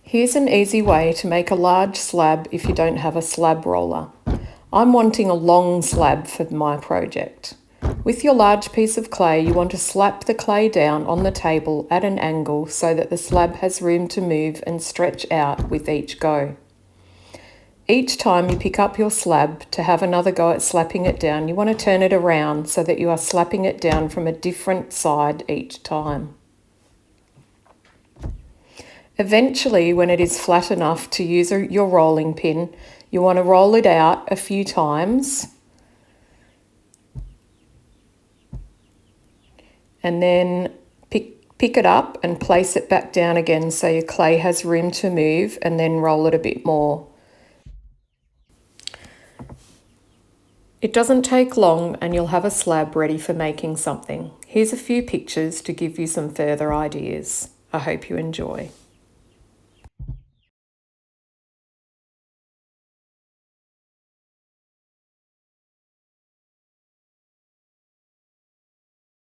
Here's an easy way to make a large slab if you don't have a slab roller. I'm wanting a long slab for my project. With your large piece of clay, you want to slap the clay down on the table at an angle so that the slab has room to move and stretch out with each go. Each time you pick up your slab to have another go at slapping it down, you want to turn it around so that you are slapping it down from a different side each time. Eventually, when it is flat enough to use your rolling pin, you want to roll it out a few times and then pick it up and place it back down again so your clay has room to move, and then roll it a bit more. It doesn't take long and you'll have a slab ready for making something. Here's a few pictures to give you some further ideas. I hope you enjoy.